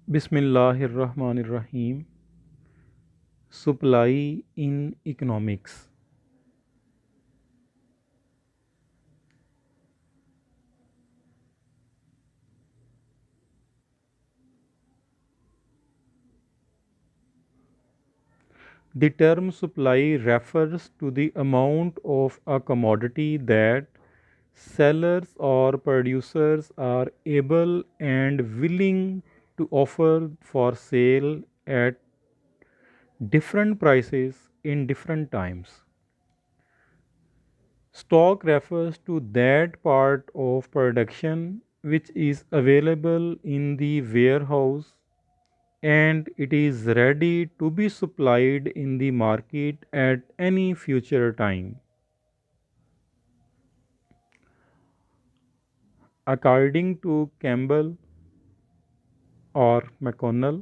Bismillahirrahmanirrahim. Supply in economics. The term supply refers to the amount of a commodity that sellers or producers are able and willing to offer for sale at different prices in different times. Stock refers to that part of production which is available in the warehouse and it is ready to be supplied in the market at any future time. According to Campbell or McConnell,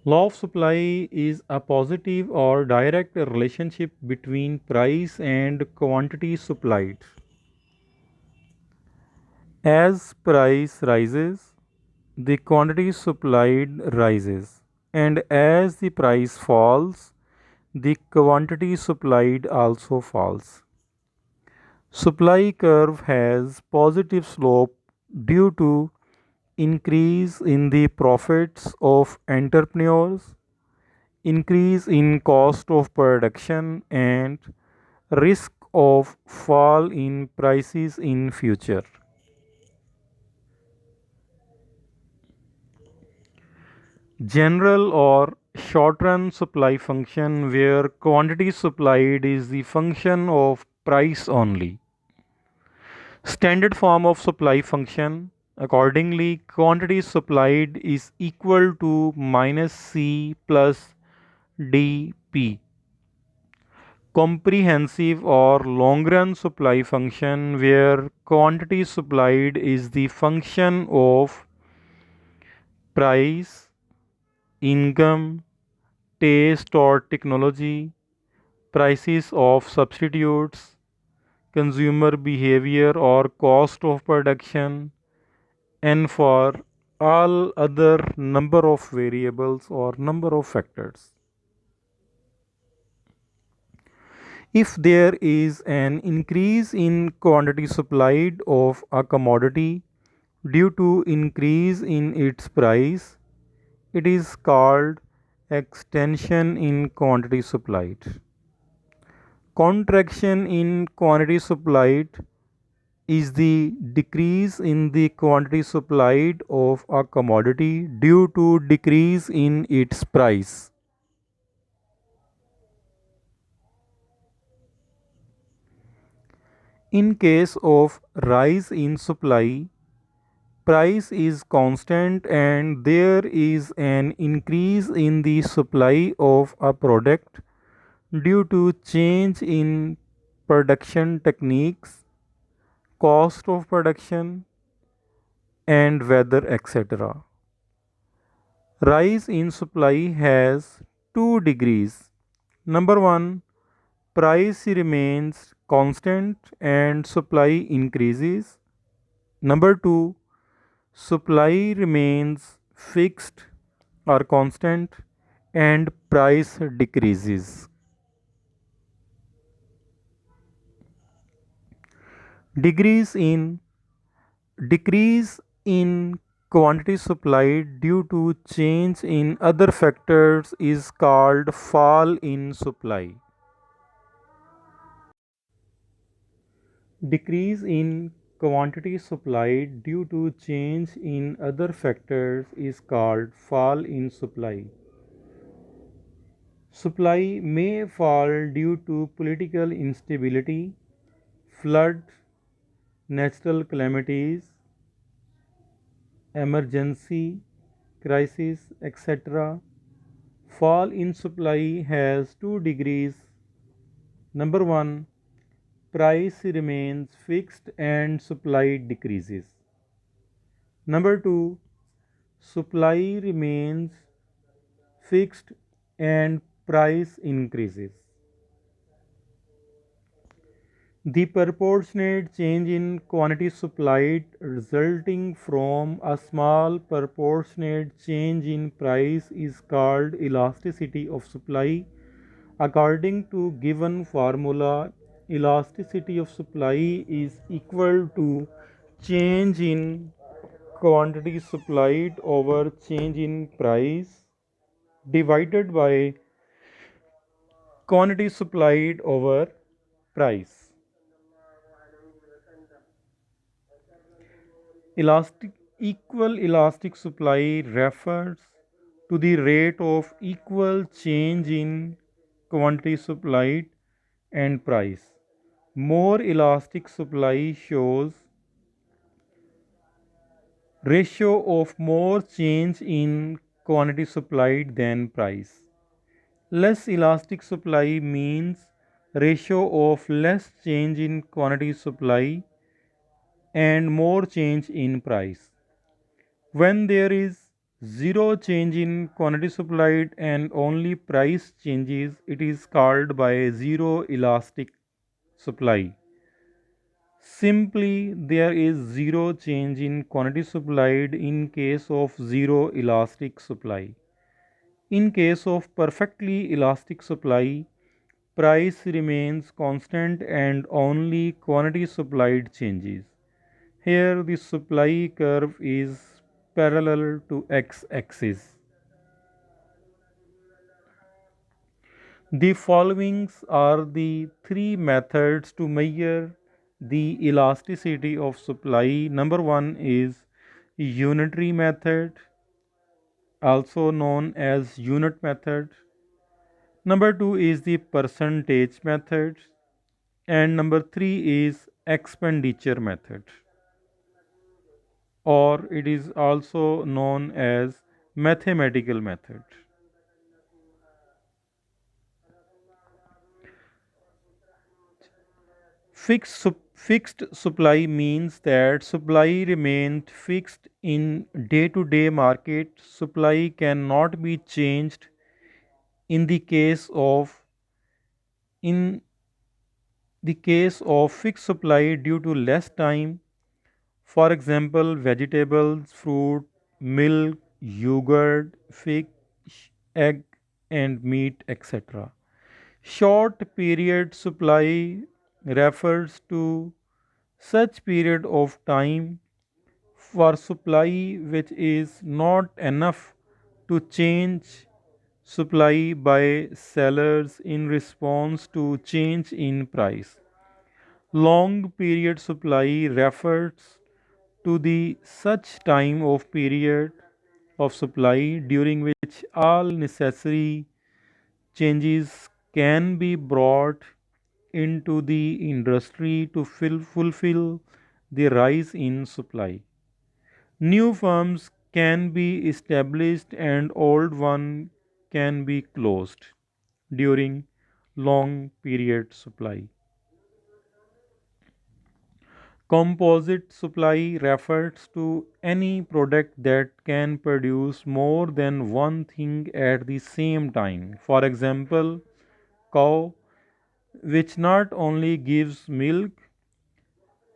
law of supply is a positive or direct relationship between price and quantity supplied. As price rises, the quantity supplied rises, and as the price falls, the quantity supplied also falls. Supply curve has positive slope due to increase in the profits of entrepreneurs, increase in cost of production and risk of fall in prices in future. General or short run supply function where quantity supplied is the function of price only. Standard form of supply function. Accordingly, quantity supplied is equal to minus C plus dP. Comprehensive or long run supply function where quantity supplied is the function of price, income, taste or technology, prices of substitutes, consumer behavior or cost of production, and for all other number of variables or number of factors. If there is an increase in quantity supplied of a commodity due to increase in its price, it is called extension in quantity supplied. Contraction in quantity supplied is the decrease in the quantity supplied of a commodity due to decrease in its price. In case of rise in supply, price is constant and there is an increase in the supply of a product due to change in production techniques, cost of production, and weather, etc. Rise in supply has two degrees. Number one, price remains constant and supply increases. Number two, supply remains fixed or constant and price decreases. Degrees in decrease in quantity supplied due to change in other factors is called fall in supply. Decrease in quantity supplied due to change in other factors is called fall in supply. Supply may fall due to political instability, flood, natural calamities, emergency, crisis, etc. Fall in supply has two degrees. Number one, price remains fixed and supply decreases. Number two, supply remains fixed and price increases. The proportionate change in quantity supplied resulting from a small proportionate change in price is called elasticity of supply. According to given formula, elasticity of supply is equal to change in quantity supplied over change in price divided by quantity supplied over price. Elastic equal elastic supply refers to the rate of equal change in quantity supplied and price. More elastic supply shows ratio of more change in quantity supplied than price. Less elastic supply means ratio of less change in quantity supply and more change in price. When there is zero change in quantity supplied and only price changes, it is called by zero elastic supply. Simply, there is zero change in quantity supplied in case of zero elastic supply. In case of perfectly elastic supply, price remains constant and only quantity supplied changes. Here the supply curve is parallel to x-axis. The following are the three methods to measure the elasticity of supply. Number one is unitary method, also known as unit method. Number two is the percentage method. And number three is expenditure method, or it is also known as mathematical method. Fixed supply means that supply remains fixed in day to day market. Supply cannot be changed in the case of in the case of fixed supply due to less time. For example, vegetables, fruit, milk, yogurt, fish, egg, and meat, etc. Short period supply refers to such period of time for supply which is not enough to change supply by sellers in response to change in price. Long period supply refers to the such time of period of supply during which all necessary changes can be brought into the industry to fulfill the rise in supply. New firms can be established and old one can be closed during long period supply. Composite supply refers to any product that can produce more than one thing at the same time. For example, cow, which not only gives milk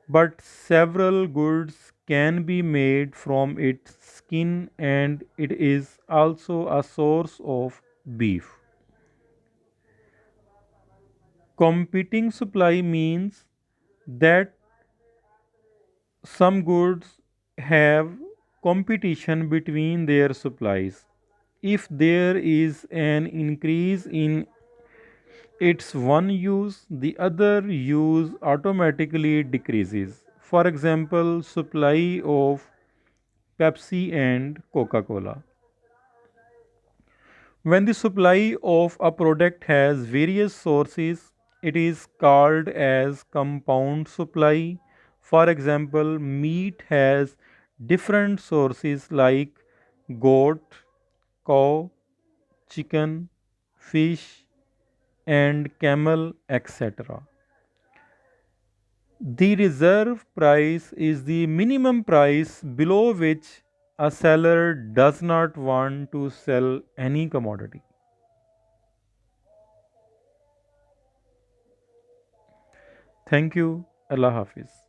but several goods can be made from its skin, and it is also a source of beef. Competing supply means that some goods have competition between their supplies. If there is an increase in its one use, the other use automatically decreases. For example, supply of Pepsi and Coca Cola. When the supply of a product has various sources, it is called as compound supply. For example, meat has different sources like goat, cow, chicken, fish, and camel, etc. The reserve price is the minimum price below which a seller does not want to sell any commodity. Thank you. Allah Hafiz.